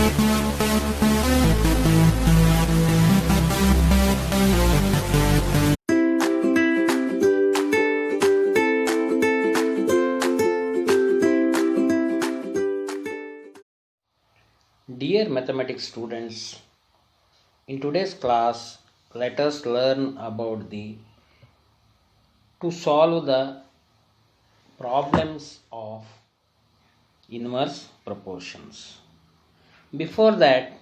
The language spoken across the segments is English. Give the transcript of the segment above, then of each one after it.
Dear mathematics students, in today's class, let us learn about to solve the problems of inverse proportions. Before that,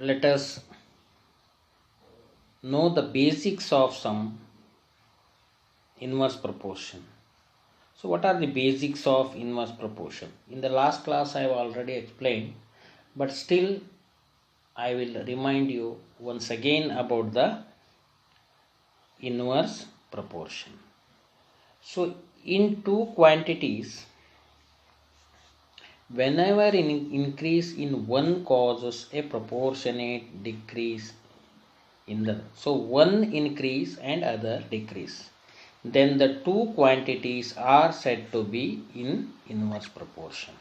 let us know the basics of some inverse proportion. So what are the basics of inverse proportion? In the last class I have already explained, but still I will remind you once again about the inverse proportion. So in two quantities, whenever an increase in one causes a proportionate decrease in the, so one increase and other decrease, then the two quantities are said to be in inverse proportion.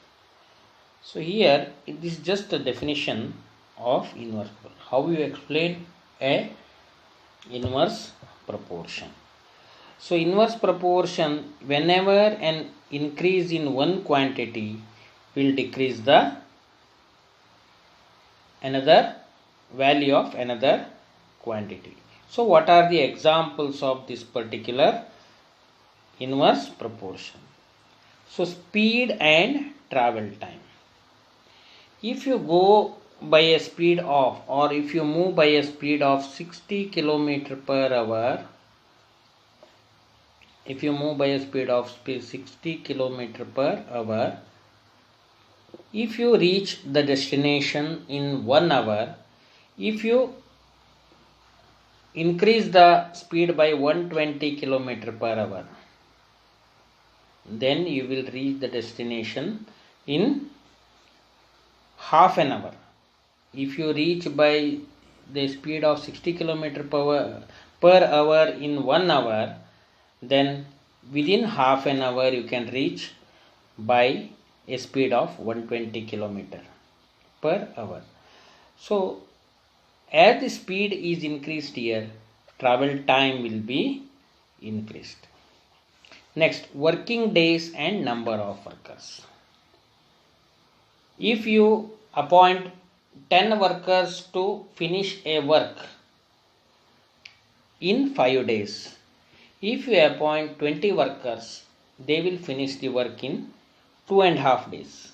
So here it is just a definition of inverse proportion. How you explain a inverse proportion? So inverse proportion, whenever an increase in one quantity will decrease the another value of another quantity. So what are the examples of this particular inverse proportion? So speed and travel time. If you go by a speed of, or if you move by a speed of 60 km per hour, if you move by a speed of 60 km per hour, if you reach the destination in 1 hour, if you increase the speed by 120 km per hour, then you will reach the destination in half an hour. If you reach by the speed of 60 km per hour in 1 hour, then within half an hour you can reach by a speed of 120 km per hour. So as the speed is increased here, travel time will be increased. Next, working days and number of workers. If you appoint 10 workers to finish a work in 5 days, if you appoint 20 workers, they will finish the work in 2.5 days.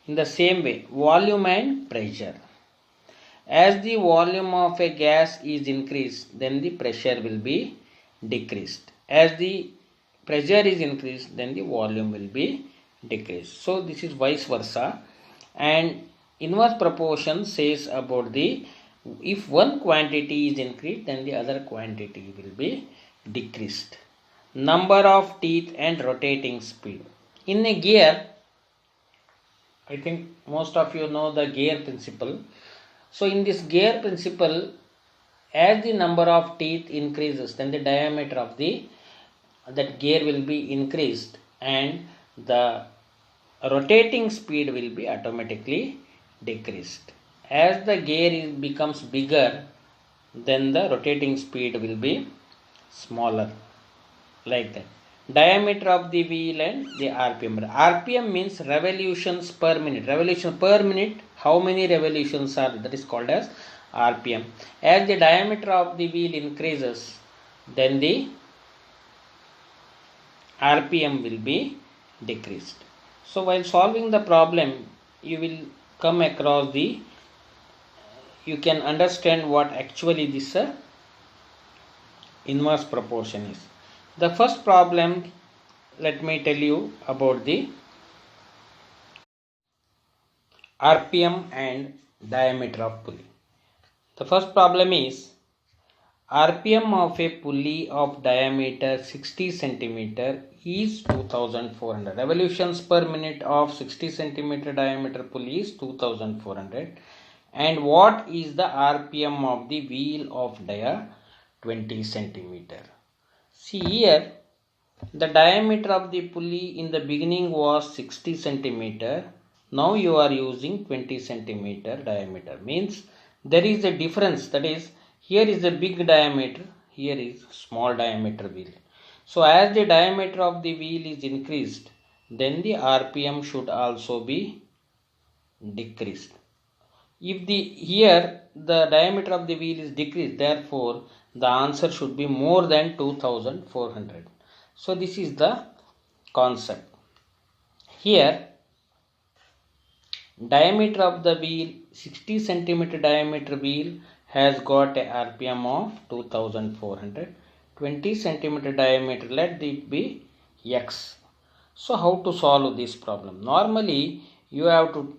In the same way, volume and pressure. As the volume of a gas is increased, then the pressure will be decreased. As the pressure is increased, then the volume will be decreased. So this is vice versa. And inverse proportion says about if one quantity is increased, then the other quantity will be decreased. Number of teeth and rotating speed. In a gear, I think most of you know the gear principle. So in this gear principle, as the number of teeth increases, then the diameter of that gear will be increased, and the rotating speed will be automatically decreased. As the gear becomes bigger, then the rotating speed will be smaller, like that. Diameter of the wheel and the RPM. RPM means revolutions per minute. Revolution per minute, how many revolutions are, that is called as RPM. As the diameter of the wheel increases, then the RPM will be decreased. So while solving the problem, you will come across you can understand what actually this inverse proportion is. The first problem, let me tell you about the RPM and diameter of pulley. The first problem is RPM of a pulley of diameter 60 cm is 2400. Revolutions per minute of 60 cm diameter pulley is 2400. And what is the RPM of the wheel of dia 20 cm? See here, the diameter of the pulley in the beginning was 60 cm, Now you are using 20 centimeter diameter, means there is a difference, that is here is a big diameter, here is small diameter wheel. So as the diameter of the wheel is increased, then the RPM should also be decreased. If here the diameter of the wheel is decreased, therefore the answer should be more than 2400. So this is the concept. Here diameter of the wheel, 60 centimeter diameter wheel has got a RPM of 2400. 20 centimeter diameter, let it be X. So how to solve this problem? Normally you have to,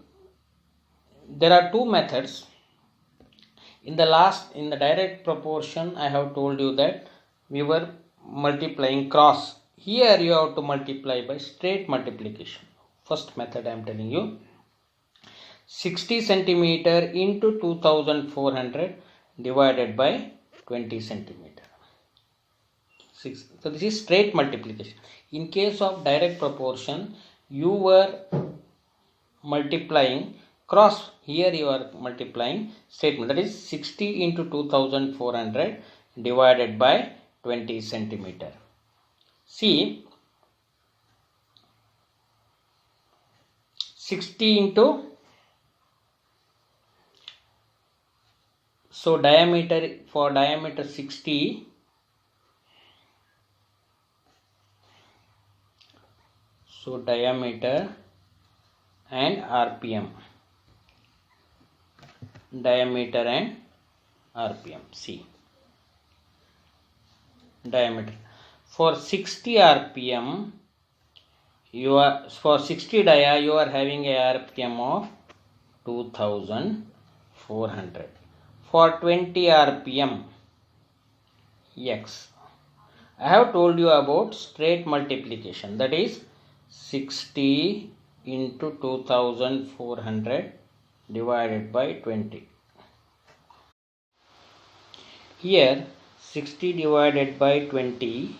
there are two methods. In the direct proportion, I have told you that we were multiplying cross. Here you have to multiply by straight multiplication. First method I am telling you, 60 centimeter into 2400 divided by 20 centimeter. So this is straight multiplication. In case of direct proportion, you were multiplying cross, here you are multiplying statement, that is 60 into 2400 divided by 20 centimeter. See, 60 into, so diameter, for diameter 60, so diameter and RPM, diameter and RPM. See, diameter for 60 RPM, for 60 dia you are having a RPM of 2400. For 20 RPM X, I have told you about straight multiplication, that is 60 into 2400 divided by 20. Here 60 divided by 20,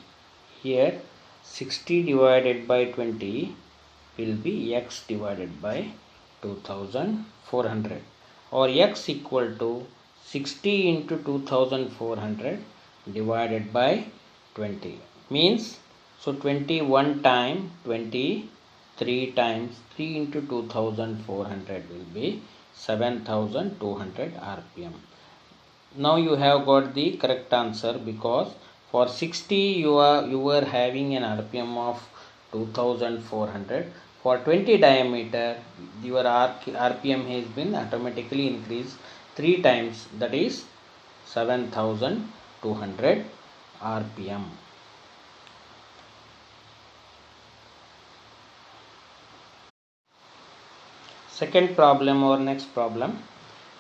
here 60 divided by 20 will be X divided by 2400, or X equal to 60 into 2400 divided by 20, means, so 21 time 20, 3 times 3 into 2400 will be 7200 RPM. Now you have got the correct answer, because for 60 you were having an RPM of 2400. For 20 diameter, your RPM has been automatically increased 3 times, that is 7200 RPM. Second problem or next problem,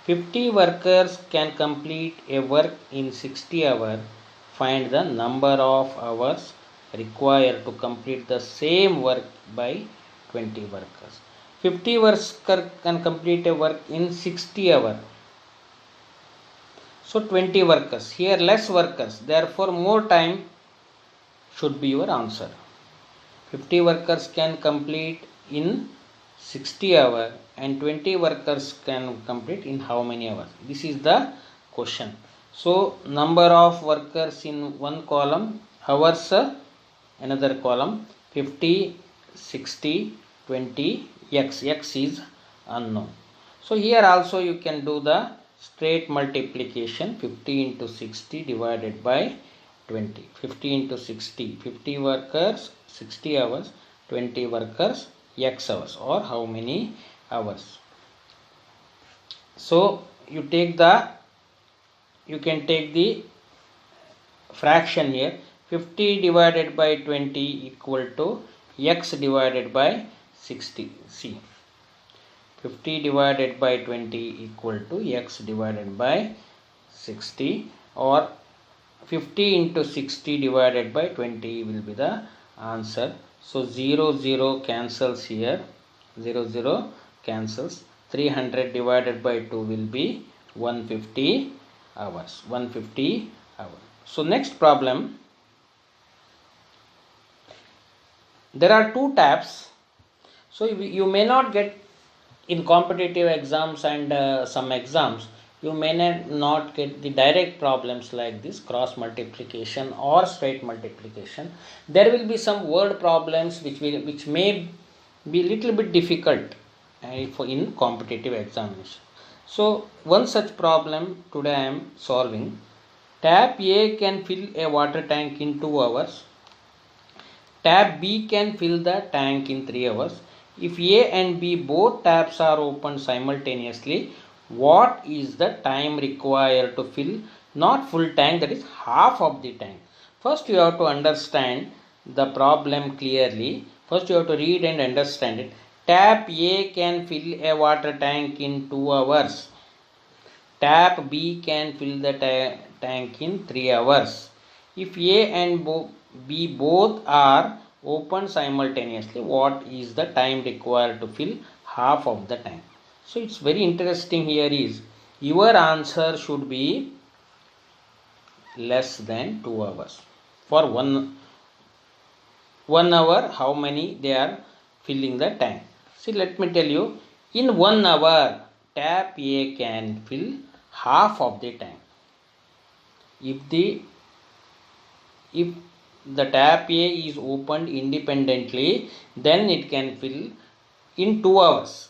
50 workers can complete a work in 60 hours. Find the number of hours required to complete the same work by 20 workers. 50 workers can complete a work in 60 hours. So 20 workers, here less workers, therefore more time should be your answer. 50 workers can complete in 60 hours and 20 workers can complete in how many hours? This is the question. So number of workers in one column, hours another column, 50, 60, 20, X is unknown. So here also you can do the straight multiplication, 50 into 60 divided by 20. 50 into 60, 50 workers, 60 hours, 20 workers, X hours, or how many hours. So you can take the fraction here, 50 divided by 20 equal to X divided by 60. See, 50 divided by 20 equal to X divided by 60, or 50 into 60 divided by 20 will be the answer. So 0 cancels here, 0 cancels, 300 divided by 2 will be 150 hours, 150 hours. So next problem, there are two taps, so you may not get in competitive exams and some exams, you may not get the direct problems like this cross multiplication or straight multiplication. There will be some word problems which may be little bit difficult in competitive examination. So one such problem today I am solving. Tap A can fill a water tank in 2 hours. Tap B can fill the tank in 3 hours. If A and B both taps are opened simultaneously, what is the time required to fill not full tank, that is half of the tank? First you have to understand the problem clearly. First you have to read and understand it. Tap A can fill a water tank in 2 hours. Tap B can fill the tank in 3 hours. If A and B both are open simultaneously, what is the time required to fill half of the tank? So it's very interesting here is your answer should be less than 2 hours. For 1 hour, how many they are filling the tank? See, let me tell you, in 1 hour, tap A can fill half of the tank. If the tap A is opened independently, then it can fill in 2 hours.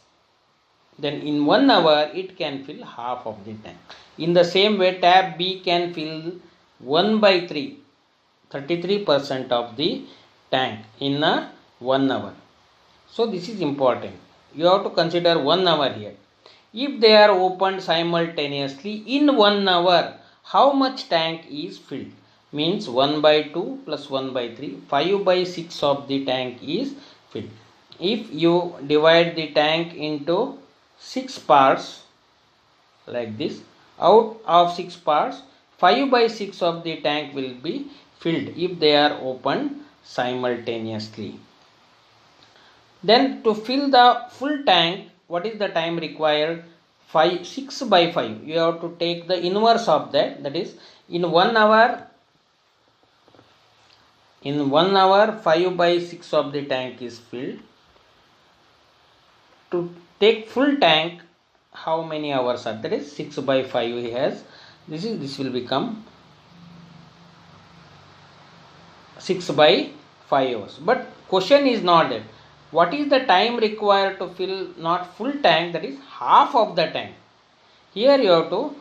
Then in 1 hour, it can fill half of the tank. In the same way, tap B can fill 1 by 3, 33% of the tank in 1 hour. So this is important. You have to consider 1 hour here. If they are opened simultaneously in 1 hour, how much tank is filled? Means 1 by 2 plus 1 by 3, 5 by 6 of the tank is filled. If you divide the tank into 6 parts like this, out of 6 parts, 5 by 6 of the tank will be filled if they are opened simultaneously. Then to fill the full tank, what is the time required? 6 by 5. You have to take the inverse of that. That is, in 1 hour, 5 by 6 of the tank is filled. To take full tank, how many hours are there? Is 6 by 5 he has. This will become 6 by 5 hours. But question is not that. What is the time required to fill not full tank, that is half of the tank? Here you have to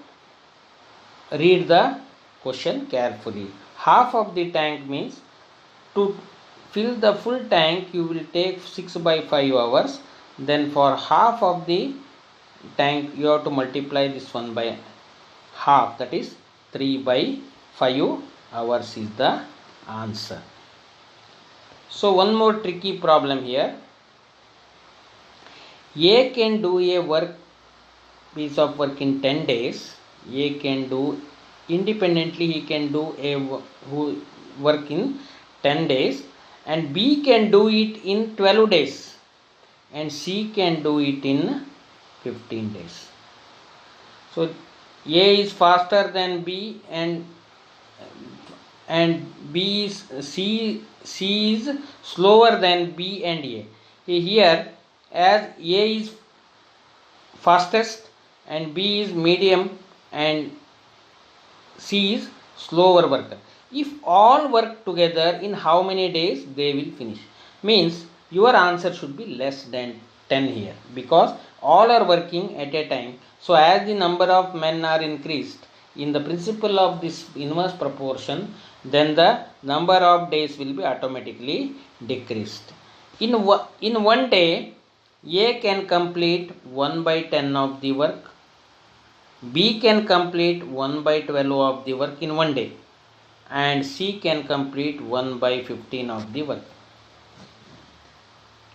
read the question carefully. Half of the tank means to fill the full tank you will take 6 by 5 hours. Then for half of the tank you have to multiply this one by half, that is 3 by 5 hours is the answer. So one more tricky problem here. A can do a piece of work in 10 days. A can do independently, he can do a work in 10 days, and B can do it in 12 days, and C can do it in 15 days. So A is faster than B, and B is C is slower than B and A. Here, as A is fastest and B is medium and C is slower worker. If all work together, in how many days they will finish? Means your answer should be less than 10 here, because all are working at a time. So as the number of men are increased in the principle of this inverse proportion, then the number of days will be automatically decreased. In one day, A can complete 1 by 10 of the work. B can complete 1 by 12 of the work in one day, and C can complete 1 by 15 of the work.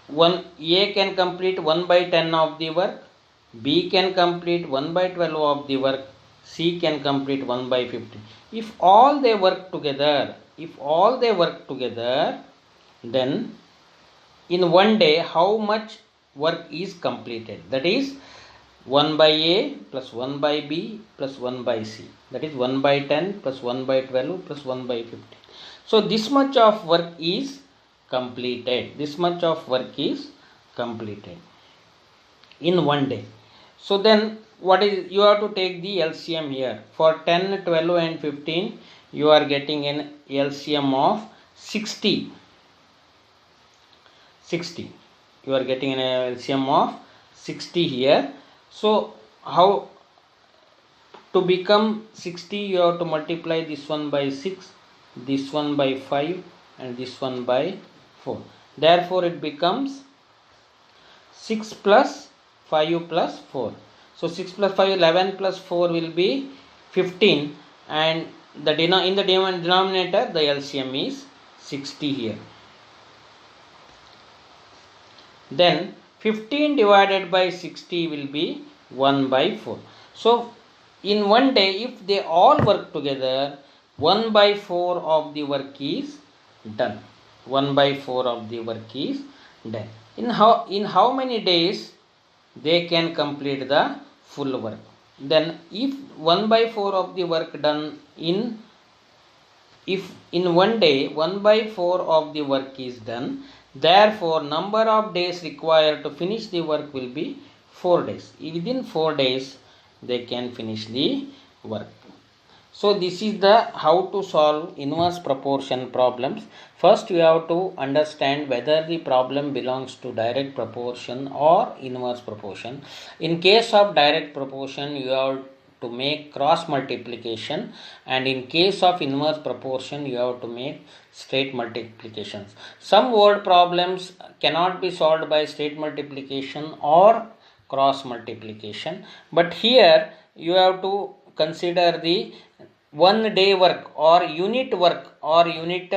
A can complete 1 by 10 of the work, B can complete 1 by 12 of the work, C can complete 1 by 15. If all they work together, then in one day how much work is completed? That is 1 by A plus 1 by B plus 1 by C. That is 1 by 10 plus 1 by 12 plus 1 by 15. So this much of work is completed. in one day. So then what is, you have to take the LCM here. For 10, 12 and 15 you are getting an LCM of 60. You are getting an LCM of 60 here. So how to become 60, you have to multiply this one by 6, this one by 5 and this one by 4. Therefore it becomes 6 plus 5 plus 4. So 6 plus 5, 11 plus 4 will be 15, and in the denominator the LCM is 60 here. Then 15 divided by 60 will be 1 by 4. So in one day, if they all work together, 1 by 4 of the work is done. 1 by 4 of the work is done. In how many days they can complete the full work? Then if 1 by 4 of the work done in one day, 1 by 4 of the work is done, therefore number of days required to finish the work will be 4 days. Within 4 days they can finish the work. So this is the how to solve inverse proportion problems. First you have to understand whether the problem belongs to direct proportion or inverse proportion. In case of direct proportion, you have to make cross multiplication, and in case of inverse proportion you have to make straight multiplications. Some word problems cannot be solved by straight multiplication or cross multiplication, but here you have to consider the 1 day work or unit work or unit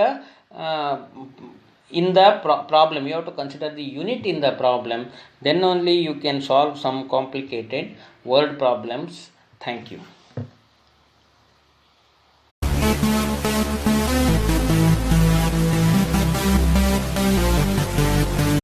in the problem. You have to consider the unit in the problem, then only you can solve some complicated word problems. Thank you.